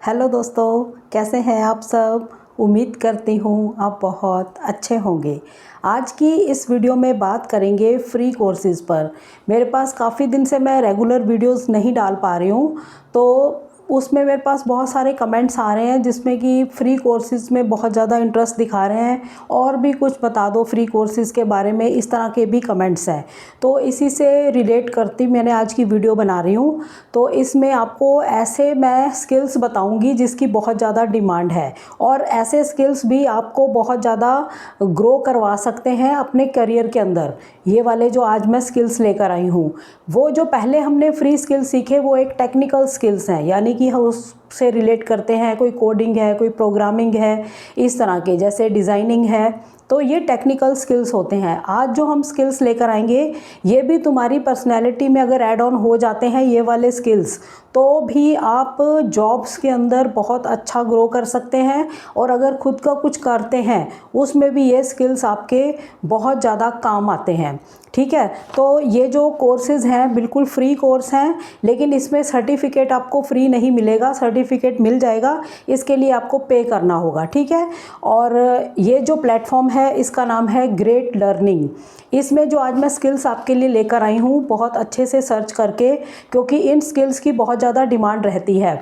Hello दोस्तों, कैसे हैं आप सब। उम्मीद करती हूँ आप बहुत अच्छे होंगे। आज की इस वीडियो में बात करेंगे फ्री कोर्सेज़ पर। मेरे पास काफ़ी दिन से मैं रेगुलर वीडियोस नहीं डाल पा रही हूँ, तो उसमें मेरे पास बहुत सारे कमेंट्स आ रहे हैं जिसमें कि फ़्री कोर्सेज़ में बहुत ज़्यादा इंटरेस्ट दिखा रहे हैं और भी कुछ बता दो फ्री कोर्सेज़ के बारे में, इस तरह के भी कमेंट्स हैं। तो इसी से रिलेट करती मैंने आज की वीडियो बना रही हूँ। तो इसमें आपको ऐसे मैं स्किल्स बताऊँगी जिसकी बहुत ज़्यादा डिमांड है, और ऐसे स्किल्स भी आपको बहुत ज़्यादा ग्रो करवा सकते हैं अपने करियर के अंदर। ये वाले जो आज मैं स्किल्स लेकर आई हूँ, वो जो पहले हमने फ्री स्किल्स सीखे वो एक टेक्निकल स्किल्स हैं, यानी कि हम उससे रिलेट करते हैं। कोई कोडिंग है, कोई प्रोग्रामिंग है, इस तरह के, जैसे डिज़ाइनिंग है, तो ये टेक्निकल स्किल्स होते हैं। आज जो हम स्किल्स लेकर आएंगे ये भी तुम्हारी पर्सनैलिटी में अगर ऐड ऑन हो जाते हैं ये वाले स्किल्स, तो भी आप जॉब्स के अंदर बहुत अच्छा ग्रो कर सकते हैं। और अगर खुद का कुछ करते हैं उसमें भी ये स्किल्स आपके बहुत ज़्यादा काम आते हैं। ठीक है, तो ये जो कोर्सेज़ हैं बिल्कुल फ्री कोर्स हैं, लेकिन इसमें सर्टिफिकेट आपको फ्री नहीं मिलेगा। सर्टिफिकेट मिल जाएगा, इसके लिए आपको पे करना होगा। ठीक है, और ये जो प्लेटफॉर्म है इसका नाम है ग्रेट लर्निंग। इसमें जो आज मैं स्किल्स आपके लिए लेकर आई हूँ बहुत अच्छे से सर्च करके, क्योंकि इन स्किल्स की बहुत ज़्यादा डिमांड रहती है।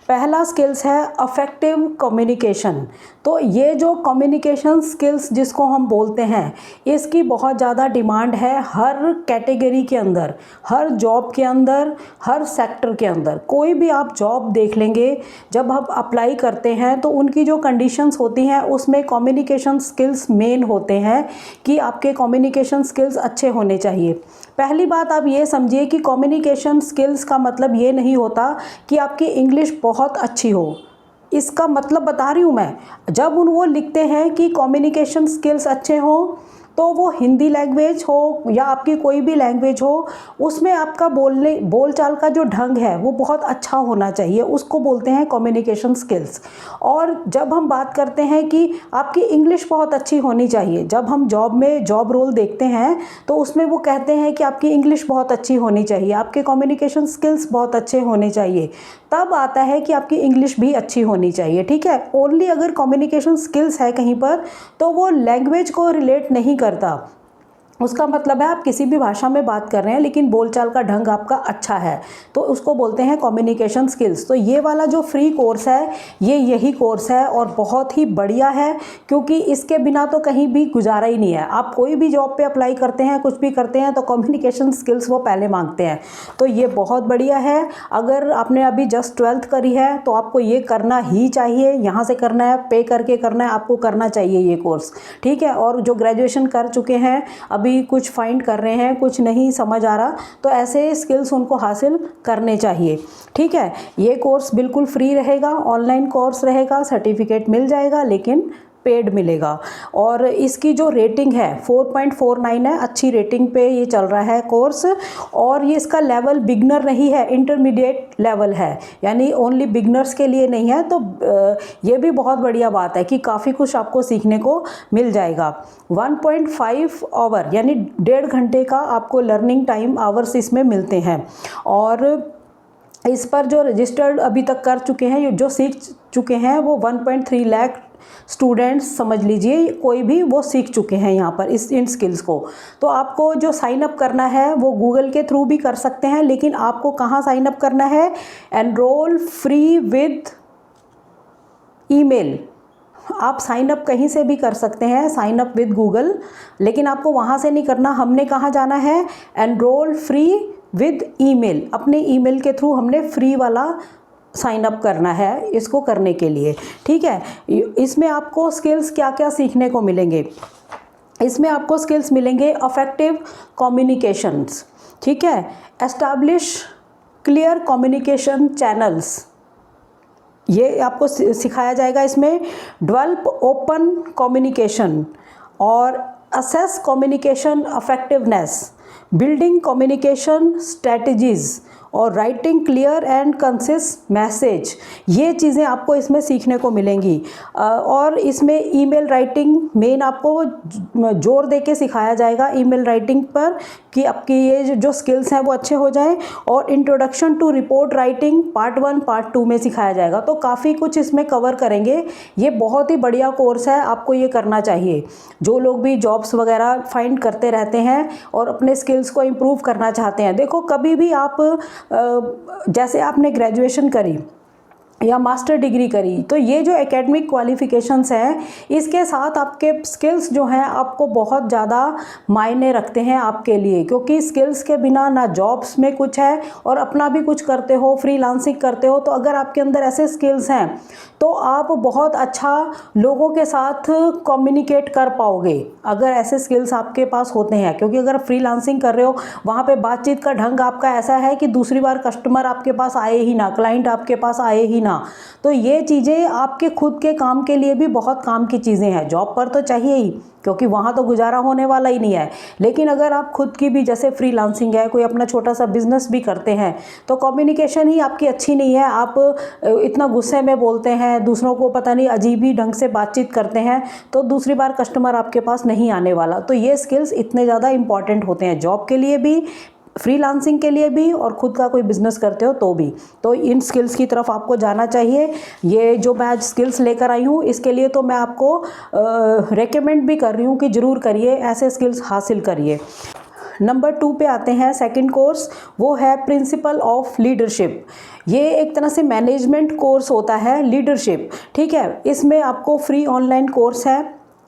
पहला स्किल्स है अफेक्टिव कम्युनिकेशन। तो ये जो कम्युनिकेशन स्किल्स जिसको हम बोलते हैं, इसकी बहुत ज़्यादा डिमांड है हर कैटेगरी के अंदर, हर जॉब के अंदर, हर सेक्टर के अंदर। कोई भी आप जॉब देख लेंगे, जब आप अप्लाई करते हैं तो उनकी जो कंडीशंस होती हैं उसमें कम्युनिकेशन स्किल्स मेन होते हैं कि आपके कम्युनिकेशन स्किल्स अच्छे होने चाहिए। पहली बात आप ये समझिए कि कम्युनिकेशन स्किल्स का मतलब ये नहीं होता कि आपकी इंग्लिश बहुत अच्छी हो। इसका मतलब बता रही हूँ मैं। जब वो लिखते हैं कि कम्युनिकेशन स्किल्स अच्छे हों, तो वो हिंदी लैंग्वेज हो या आपकी कोई भी लैंग्वेज हो, उसमें आपका बोलचाल का जो ढंग है वो बहुत अच्छा होना चाहिए, उसको बोलते हैं कम्युनिकेशन स्किल्स। और जब हम बात करते हैं कि आपकी इंग्लिश बहुत अच्छी होनी चाहिए, जब हम जॉब में जॉब रोल देखते हैं तो उसमें वो कहते हैं कि आपकी इंग्लिश बहुत अच्छी होनी चाहिए, आपके कम्युनिकेशन स्किल्स बहुत अच्छे होने चाहिए, तब आता है कि आपकी इंग्लिश भी अच्छी होनी चाहिए। ठीक है, ओनली अगर कम्युनिकेशन स्किल्स है कहीं पर तो वो लैंग्वेज को रिलेट नहीं करता। उसका मतलब है आप किसी भी भाषा में बात कर रहे हैं लेकिन बोलचाल का ढंग आपका अच्छा है, तो उसको बोलते हैं कम्युनिकेशन स्किल्स। तो ये वाला जो फ्री कोर्स है ये यही कोर्स है और बहुत ही बढ़िया है, क्योंकि इसके बिना तो कहीं भी गुजारा ही नहीं है। आप कोई भी जॉब पे अप्लाई करते हैं, कुछ भी करते हैं, तो कम्युनिकेशन स्किल्स वो पहले मांगते हैं। तो ये बहुत बढ़िया है। अगर आपने अभी जस्ट 12th करी है तो आपको ये करना ही चाहिए। यहाँ से करना है, पे करके करना है, आपको करना चाहिए ये कोर्स। ठीक है, और जो ग्रेजुएशन कर चुके हैं, अभी कुछ फाइंड कर रहे हैं, कुछ नहीं समझ आ रहा, तो ऐसे स्किल्स उनको हासिल करने चाहिए। ठीक है, ये कोर्स बिल्कुल फ्री रहेगा, ऑनलाइन कोर्स रहेगा, सर्टिफिकेट मिल जाएगा लेकिन पेड मिलेगा। और इसकी जो रेटिंग है 4.49 है, अच्छी रेटिंग पे ये चल रहा है कोर्स। और ये इसका लेवल बिगनर नहीं है, इंटरमीडिएट लेवल है, यानी ओनली बिगनर्स के लिए नहीं है। तो ये भी बहुत बढ़िया बात है कि काफ़ी कुछ आपको सीखने को मिल जाएगा। 1.5 आवर यानी 1.5 घंटे का आपको लर्निंग टाइम आवर्स इसमें मिलते हैं। और इस पर जो रजिस्टर्ड अभी तक कर चुके हैं, जो सीख चुके हैं, वो 1.3 लाख स्टूडेंट्स समझ लीजिए, कोई भी वो सीख चुके हैं यहाँ पर इन स्किल्स को। तो आपको जो साइन अप करना है वो गूगल के थ्रू भी कर सकते हैं, लेकिन आपको कहाँ साइन अप करना है, एनरोल फ्री विद ईमेल। आप साइन अप कहीं से भी कर सकते हैं, साइन अप विद गूगल, लेकिन आपको वहाँ से नहीं करना। हमने कहाँ जाना है, एनरोल फ्री विद ईमेल, अपने ईमेल के थ्रू हमने फ्री वाला साइन अप करना है इसको करने के लिए। ठीक है, इसमें आपको स्किल्स क्या क्या सीखने को मिलेंगे। इसमें आपको स्किल्स मिलेंगे अफेक्टिव कम्युनिकेशंस। ठीक है, एस्टैब्लिश क्लियर कम्युनिकेशन चैनल्स, ये आपको सिखाया जाएगा। इसमें डेवलप ओपन कम्युनिकेशन और assess communication effectiveness, building communication strategies और writing clear and concise message, ये चीज़ें आपको इसमें सीखने को मिलेंगी। और इसमें ईमेल राइटिंग मेन आपको जोर दे के सिखाया जाएगा ईमेल राइटिंग पर, कि आपकी ये जो स्किल्स हैं वो अच्छे हो जाएं। और introduction to report writing part 1 part 2 में सिखाया जाएगा। तो काफ़ी कुछ इसमें कवर करेंगे। ये बहुत ही बढ़िया कोर्स है, आपको ये करना चाहिए। जो लोग भी जॉब्स वगैरह फाइंड करते रहते हैं और अपने स्किल्स को इम्प्रूव करना चाहते हैं, देखो कभी भी आप जैसे आपने ग्रेजुएशन करी या मास्टर डिग्री करी, तो ये जो एकेडमिक क्वालिफ़िकेशंस हैं इसके साथ आपके स्किल्स जो हैं आपको बहुत ज़्यादा मायने रखते हैं आपके लिए, क्योंकि स्किल्स के बिना ना जॉब्स में कुछ है और अपना भी कुछ करते हो, फ्रीलांसिंग करते हो, तो अगर आपके अंदर ऐसे स्किल्स हैं तो आप बहुत अच्छा लोगों के साथ कम्युनिकेट कर पाओगे अगर ऐसे स्किल्स आपके पास होते हैं। क्योंकि अगर फ्रीलांसिंग कर रहे हो वहाँ पे बातचीत का ढंग आपका ऐसा है कि दूसरी बार कस्टमर आपके पास आए ही ना, क्लाइंट आपके पास आए ही ना, तो ये चीज़ें आपके खुद के काम के लिए भी बहुत काम की चीज़ें हैं। जॉब पर तो चाहिए ही, क्योंकि वहाँ तो गुजारा होने वाला ही नहीं है। लेकिन अगर आप खुद की भी, जैसे फ्रीलांसिंग है, कोई अपना छोटा सा बिजनेस भी करते हैं, तो कम्युनिकेशन ही आपकी अच्छी नहीं है, आप इतना गुस्से में बोलते हैं, दूसरों को पता नहीं अजीब ही ढंग से बातचीत करते हैं, तो दूसरी बार कस्टमर आपके पास नहीं आने वाला। तो ये स्किल्स इतने ज़्यादा इंपॉर्टेंट होते हैं जॉब के लिए भी, फ्रीलांसिंग के लिए भी, और ख़ुद का कोई बिज़नेस करते हो तो भी। तो इन स्किल्स की तरफ आपको जाना चाहिए। ये जो मैं आज स्किल्स लेकर आई हूँ, इसके लिए तो मैं आपको रेकमेंड भी कर रही हूँ कि ज़रूर करिए, ऐसे स्किल्स हासिल करिए। नंबर 2 पे आते हैं, सेकंड कोर्स, वो है प्रिंसिपल ऑफ लीडरशिप। ये एक तरह से मैनेजमेंट कोर्स होता है, लीडरशिप, ठीक है। इसमें आपको फ्री ऑनलाइन कोर्स है,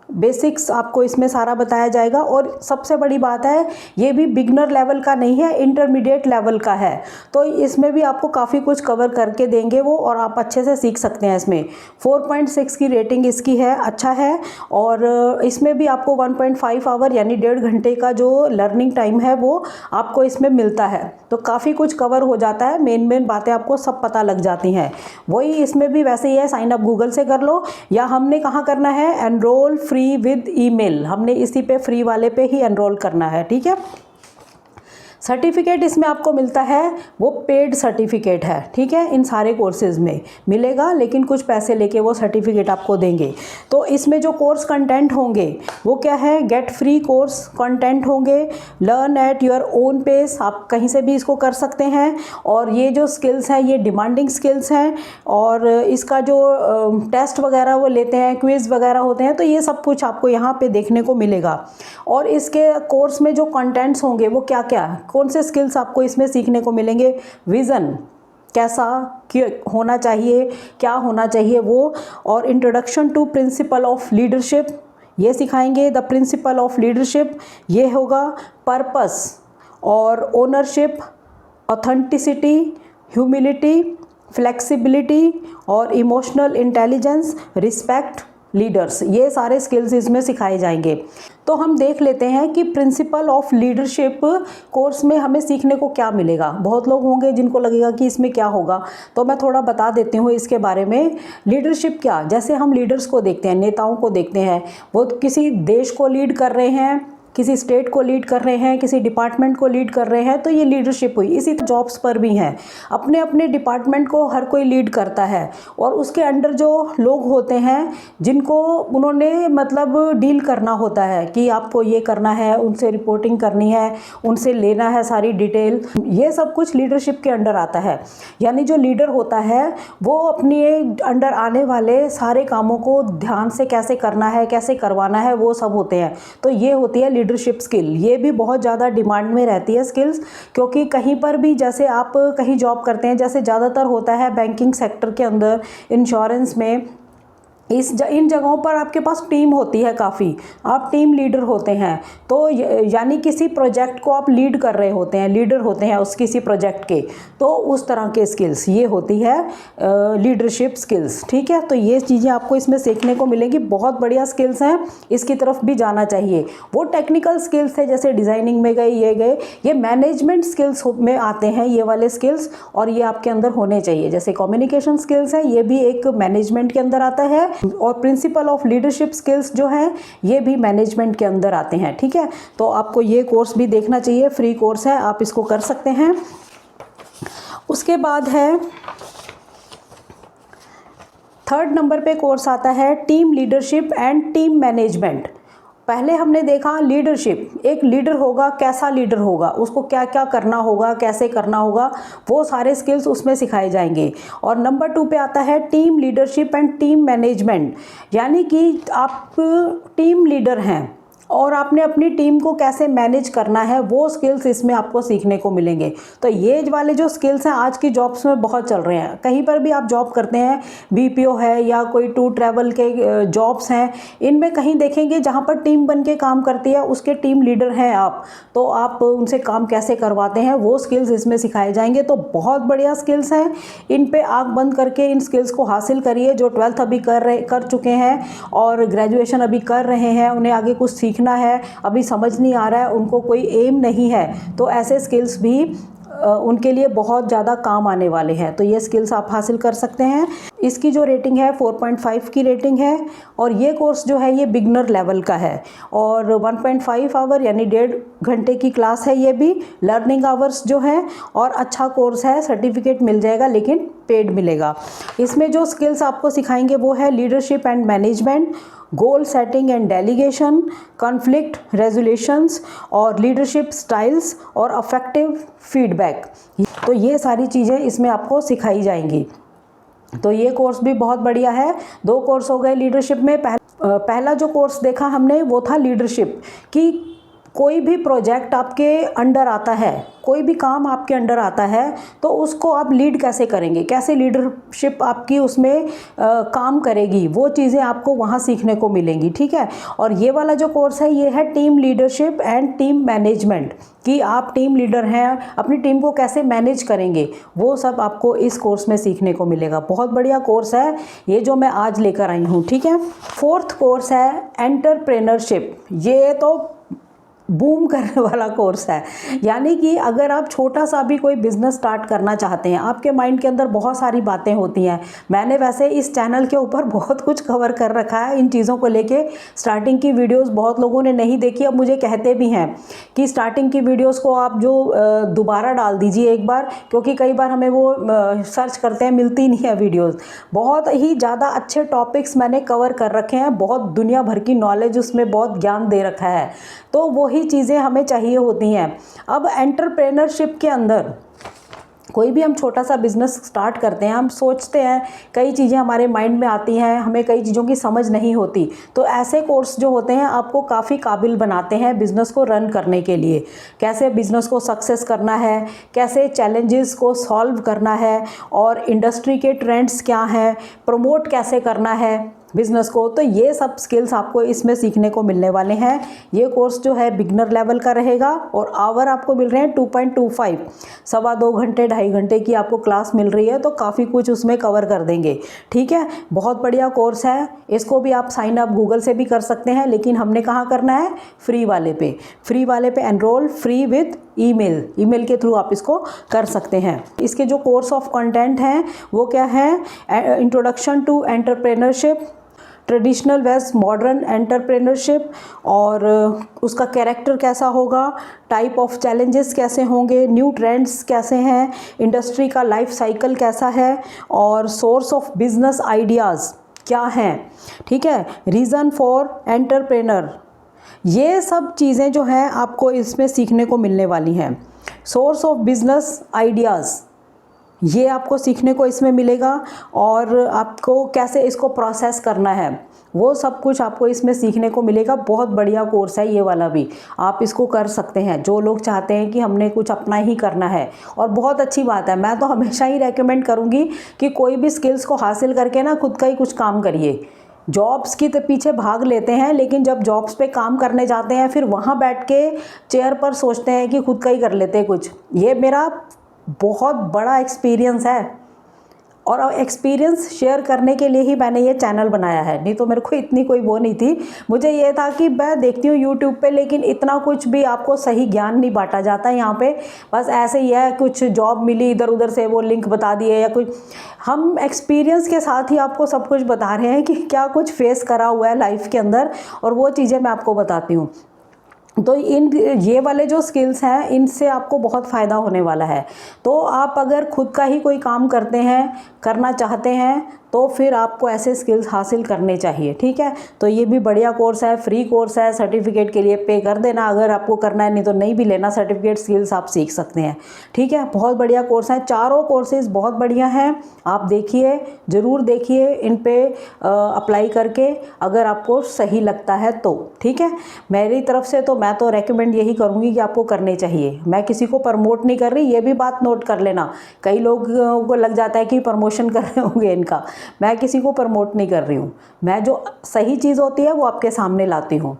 बेसिक्स आपको इसमें सारा बताया जाएगा। और सबसे बड़ी बात है, ये भी बिगनर लेवल का नहीं है, इंटरमीडिएट लेवल का है। तो इसमें भी आपको काफ़ी कुछ कवर करके देंगे वो, और आप अच्छे से सीख सकते हैं। इसमें 4.6 की रेटिंग इसकी है, अच्छा है। और इसमें भी आपको 1.5 आवर यानी 1.5 घंटे का जो लर्निंग टाइम है वो आपको इसमें मिलता है। तो काफ़ी कुछ कवर हो जाता है, मेन बातें आपको सब पता लग जाती हैं। वही इसमें भी वैसे ही है, साइन अप गूगल से कर लो, या हमने कहाँ करना है, एनरोल फ्री विद ईमेल, हमने इसी पे फ्री वाले पे ही एनरोल करना है, ठीक है। सर्टिफिकेट इसमें आपको मिलता है, वो पेड सर्टिफिकेट है, ठीक है। इन सारे कोर्सेज़ में मिलेगा, लेकिन कुछ पैसे लेके वो सर्टिफिकेट आपको देंगे। तो इसमें जो कोर्स कंटेंट होंगे वो क्या है, गेट फ्री कोर्स कंटेंट होंगे, learn at your own pace, आप कहीं से भी इसको कर सकते हैं। और ये जो स्किल्स हैं ये डिमांडिंग स्किल्स हैं, और इसका जो टेस्ट वगैरह वो लेते हैं, क्विज़ वगैरह होते हैं, तो ये सब कुछ आपको यहाँ पे देखने को मिलेगा। और इसके कोर्स में जो कंटेंट्स होंगे वो क्या क्या, कौन से स्किल्स आपको इसमें सीखने को मिलेंगे, विज़न कैसा होना चाहिए, क्या होना चाहिए वो, और introduction to principle of leadership ये सिखाएंगे। द प्रिंसिपल ऑफ लीडरशिप ये होगा, पर्पस और ओनरशिप, ऑथेंटिसिटी, ह्यूमिलिटी, फ्लेक्सिबिलिटी और इमोशनल इंटेलिजेंस, रिस्पेक्ट लीडर्स, ये सारे स्किल्स इसमें सिखाए जाएंगे। तो हम देख लेते हैं कि प्रिंसिपल ऑफ लीडरशिप कोर्स में हमें सीखने को क्या मिलेगा। बहुत लोग होंगे जिनको लगेगा कि इसमें क्या होगा, तो मैं थोड़ा बता देती हूँ इसके बारे में। लीडरशिप क्या, जैसे हम लीडर्स को देखते हैं, नेताओं को देखते हैं, वो किसी देश को लीड कर रहे हैं, किसी स्टेट को लीड कर रहे हैं, किसी डिपार्टमेंट को लीड कर रहे हैं, तो ये लीडरशिप हुई। इसी तरह जॉब्स पर भी हैं, अपने अपने डिपार्टमेंट को हर कोई लीड करता है, और उसके अंडर जो लोग होते हैं जिनको उन्होंने मतलब डील करना होता है कि आपको ये करना है, उनसे रिपोर्टिंग करनी है, उनसे लेना है सारी डिटेल, ये सब कुछ लीडरशिप के अंडर आता है। यानी जो लीडर होता है वो अपने अंडर आने वाले सारे कामों को ध्यान से कैसे करना है, कैसे करवाना है, वो सब होते हैं। तो ये होती है लीडरशिप स्किल। ये भी बहुत ज़्यादा डिमांड में रहती है स्किल्स, क्योंकि कहीं पर भी जैसे आप कहीं जॉब करते हैं, जैसे ज़्यादातर होता है बैंकिंग सेक्टर के अंदर, इंश्योरेंस में, इन जगहों पर आपके पास टीम होती है काफ़ी, आप टीम लीडर होते हैं। तो यानी किसी प्रोजेक्ट को आप लीड कर रहे होते हैं, लीडर होते हैं उस किसी प्रोजेक्ट के, तो उस तरह के स्किल्स ये होती है लीडरशिप स्किल्स, ठीक है। तो ये चीज़ें आपको इसमें सीखने को मिलेंगी, बहुत बढ़िया स्किल्स हैं, इसकी तरफ भी जाना चाहिए। वो टेक्निकल स्किल्स है, जैसे डिज़ाइनिंग में गए, ये मैनेजमेंट स्किल्स में आते हैं ये वाले स्किल्स, और ये आपके अंदर होने चाहिए। जैसे कम्युनिकेशन स्किल्स है, ये भी एक मैनेजमेंट के अंदर आता है, और प्रिंसिपल ऑफ लीडरशिप स्किल्स जो हैं ये भी मैनेजमेंट के अंदर आते हैं, ठीक है। तो आपको ये कोर्स भी देखना चाहिए, फ्री कोर्स है, आप इसको कर सकते हैं। उसके बाद है थर्ड नंबर पे कोर्स आता है team leadership and team management. पहले हमने देखा लीडरशिप, एक लीडर होगा, कैसा लीडर होगा, उसको क्या क्या करना होगा, कैसे करना होगा, वो सारे स्किल्स उसमें सिखाए जाएंगे। और नंबर 2 पे आता है team leadership and team management, यानी कि आप टीम लीडर हैं और आपने अपनी टीम को कैसे मैनेज करना है, वो स्किल्स इसमें आपको सीखने को मिलेंगे। तो ये वाले जो स्किल्स हैं आज की जॉब्स में बहुत चल रहे हैं। कहीं पर भी आप जॉब करते हैं, बीपीओ है या कोई टूर ट्रैवल के जॉब्स हैं, इनमें कहीं देखेंगे जहाँ पर टीम बन के काम करती है, उसके टीम लीडर हैं आप, तो आप उनसे काम कैसे करवाते हैं, वो स्किल्स इसमें सिखाए जाएंगे। तो बहुत बढ़िया स्किल्स हैं, इन पे आँख बंद करके इन स्किल्स को हासिल करिए। जो 12th अभी कर चुके हैं और ग्रेजुएशन अभी कर रहे हैं, उन्हें आगे कुछ सीखना है, अभी समझ नहीं आ रहा है, उनको कोई एम नहीं है, तो ऐसे स्किल्स भी उनके लिए बहुत ज़्यादा काम आने वाले हैं। तो ये स्किल्स आप हासिल कर सकते हैं। इसकी जो रेटिंग है 4.5 की रेटिंग है और ये कोर्स जो है ये बिगनर लेवल का है और 1.5 आवर यानी 1.5 घंटे की क्लास है। ये भी लर्निंग आवर्स जो है और अच्छा कोर्स है, सर्टिफिकेट मिल जाएगा लेकिन पेड मिलेगा। इसमें जो स्किल्स आपको सिखाएंगे वो है leadership and management, goal setting and delegation, conflict resolutions और लीडरशिप स्टाइल्स और अफेक्टिव फीडबैक। तो ये सारी चीज़ें इसमें आपको सिखाई जाएंगी। तो ये कोर्स भी बहुत बढ़िया है। 2 कोर्स हो गए लीडरशिप में। पहला जो कोर्स देखा हमने वो था लीडरशिप, कि कोई भी प्रोजेक्ट आपके अंडर आता है, कोई भी काम आपके अंडर आता है तो उसको आप लीड कैसे करेंगे, कैसे लीडरशिप आपकी उसमें काम करेगी, वो चीज़ें आपको वहाँ सीखने को मिलेंगी। ठीक है। और ये वाला जो कोर्स है ये है team leadership and team management, कि आप टीम लीडर हैं, अपनी टीम को कैसे मैनेज करेंगे, वो सब आपको इस कोर्स में सीखने को मिलेगा। बहुत बढ़िया कोर्स है ये जो मैं आज लेकर आई हूँ। ठीक है। 4th कोर्स है एंटरप्रेन्योरशिप। ये तो बूम करने वाला कोर्स है, यानी कि अगर आप छोटा सा भी कोई बिज़नेस स्टार्ट करना चाहते हैं, आपके माइंड के अंदर बहुत सारी बातें होती हैं। मैंने वैसे इस चैनल के ऊपर बहुत कुछ कवर कर रखा है इन चीज़ों को लेके। स्टार्टिंग की वीडियोस बहुत लोगों ने नहीं देखी, अब मुझे कहते भी हैं कि स्टार्टिंग की वीडियोस को आप जो दोबारा डाल दीजिए एक बार, क्योंकि कई बार हमें वो सर्च करते हैं मिलती नहीं है वीडियोज़। बहुत ही ज़्यादा अच्छे टॉपिक्स मैंने कवर कर रखे हैं, बहुत दुनिया भर की नॉलेज उसमें, बहुत ज्ञान दे रखा है। तो वही चीज़ें हमें चाहिए होती हैं। अब एंटरप्रेन्योरशिप के अंदर कोई भी हम छोटा सा बिज़नेस स्टार्ट करते हैं, हम सोचते हैं, कई चीज़ें हमारे माइंड में आती हैं, हमें कई चीज़ों की समझ नहीं होती। तो ऐसे कोर्स जो होते हैं आपको काफ़ी काबिल बनाते हैं बिज़नेस को रन करने के लिए। कैसे बिज़नेस को सक्सेस करना है, कैसे चैलेंजेस को सॉल्व करना है, और इंडस्ट्री के ट्रेंड्स क्या हैं, प्रमोट कैसे करना है बिज़नेस को, तो ये सब स्किल्स आपको इसमें सीखने को मिलने वाले हैं। ये कोर्स जो है बिगनर लेवल का रहेगा और आवर आपको मिल रहे हैं 2.25, 2.25 घंटे 2.5 घंटे की आपको क्लास मिल रही है, तो काफ़ी कुछ उसमें कवर कर देंगे। ठीक है। बहुत बढ़िया कोर्स है। इसको भी आप साइन अप गूगल से भी कर सकते हैं, लेकिन हमने कहाँ करना है, फ्री वाले पे एनरोल, फ्री विद ईमेल के थ्रू आप इसको कर सकते हैं। इसके जो कोर्स ऑफ कंटेंट हैं वो क्या है, introduction to entrepreneurship, traditional ways modern entrepreneurship, और उसका कैरेक्टर कैसा होगा, टाइप ऑफ चैलेंजेस कैसे होंगे, न्यू ट्रेंड्स कैसे हैं, इंडस्ट्री का लाइफ साइकिल कैसा है, और सोर्स ऑफ बिजनेस आइडियाज़ क्या हैं। ठीक है। रीज़न फॉर एंटरप्रेन्योर, ये सब चीज़ें जो हैं आपको इसमें सीखने को मिलने वाली हैं। सोर्स ऑफ बिजनेस आइडियाज़, ये आपको सीखने को इसमें मिलेगा, और आपको कैसे इसको प्रोसेस करना है वो सब कुछ आपको इसमें सीखने को मिलेगा। बहुत बढ़िया कोर्स है ये वाला भी, आप इसको कर सकते हैं जो लोग चाहते हैं कि हमने कुछ अपना ही करना है। और बहुत अच्छी बात है, मैं तो हमेशा ही रेकमेंड करूँगी कि कोई भी स्किल्स को हासिल करके ना खुद का ही कुछ काम करिए। जॉब्स की तो पीछे भाग लेते हैं, लेकिन जब जॉब्स पे काम करने जाते हैं फिर वहाँ बैठ के चेयर पर सोचते हैं कि खुद का ही कर लेते हैं कुछ। ये मेरा बहुत बड़ा एक्सपीरियंस है, और एक्सपीरियंस शेयर करने के लिए ही मैंने ये चैनल बनाया है, नहीं तो मेरे को इतनी कोई वो नहीं थी। मुझे ये था कि मैं देखती हूँ यूट्यूब पे, लेकिन इतना कुछ भी आपको सही ज्ञान नहीं बांटा जाता है यहाँ पे। बस ऐसे ही है, कुछ जॉब मिली इधर उधर से वो लिंक बता दिए या कुछ। हम एक्सपीरियंस के साथ ही आपको सब कुछ बता रहे हैं कि क्या कुछ फेस करा हुआ है लाइफ के अंदर, और वो चीज़ें मैं आपको बताती हूँ। तो इन ये वाले जो स्किल्स हैं इनसे आपको बहुत फ़ायदा होने वाला है। तो आप अगर खुद का ही कोई काम करते हैं, करना चाहते हैं, तो फिर आपको ऐसे स्किल्स हासिल करने चाहिए, ठीक है। तो ये भी बढ़िया कोर्स है, फ्री कोर्स है। सर्टिफिकेट के लिए पे कर देना अगर आपको करना है, नहीं तो नहीं भी लेना सर्टिफिकेट, स्किल्स आप सीख सकते हैं, ठीक है। बहुत बढ़िया कोर्स है, चारों कोर्सेज बहुत बढ़िया हैं। आप देखिए, ज़रूर देखिए इन पे अप्लाई करके, अगर आपको सही लगता है तो, ठीक है। मेरी तरफ से तो मैं तो रेकमेंड यही करूँगी कि आपको करने चाहिए। मैं किसी को प्रमोट नहीं कर रही, ये भी बात नोट कर लेना। कई लोगों को लग जाता है कि प्रमोशन कर रहे होंगे इनका। मैं किसी को प्रमोट नहीं कर रही हूँ। मैं जो सही चीज़ होती है वो आपके सामने लाती हूँ।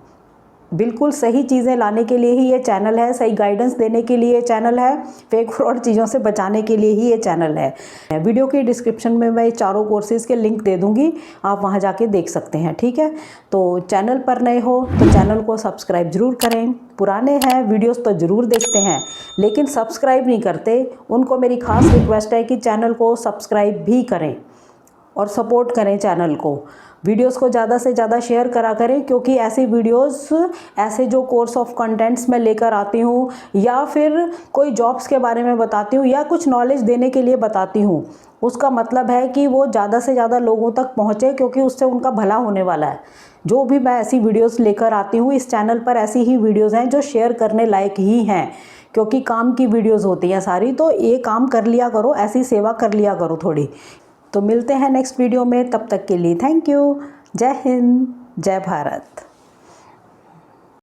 बिल्कुल सही चीज़ें लाने के लिए ही ये चैनल है, सही गाइडेंस देने के लिए ये चैनल है, फेक फ्रॉड चीज़ों से बचाने के लिए ही ये चैनल है। वीडियो की डिस्क्रिप्शन में मैं चारों कोर्सेज़ के लिंक दे दूँगी, आप वहाँ जाके देख सकते हैं, ठीक है। तो चैनल पर नए हो तो चैनल को सब्सक्राइब ज़रूर करें। पुराने हैं वीडियोस तो ज़रूर देखते हैं लेकिन सब्सक्राइब नहीं करते, उनको मेरी खास रिक्वेस्ट है कि चैनल को सब्सक्राइब भी करें और सपोर्ट करें चैनल को। वीडियोस को ज़्यादा से ज़्यादा शेयर करा करें, क्योंकि ऐसी वीडियोस, ऐसे जो कोर्स ऑफ कंटेंट्स मैं लेकर आती हूँ या फिर कोई जॉब्स के बारे में बताती हूँ या कुछ नॉलेज देने के लिए बताती हूँ, उसका मतलब है कि वो ज़्यादा से ज़्यादा लोगों तक पहुँचे, क्योंकि उससे उनका भला होने वाला है। जो भी मैं ऐसी वीडियोस लेकर आती हूँ, इस चैनल पर ऐसी ही वीडियोस हैं जो शेयर करने लायक ही हैं, क्योंकि काम की वीडियोस होती हैं सारी। तो ये काम कर लिया करो, ऐसी सेवा कर लिया करो थोड़ी। तो मिलते हैं नेक्स्ट वीडियो में, तब तक के लिए थैंक यू। जय हिंद, जय भारत।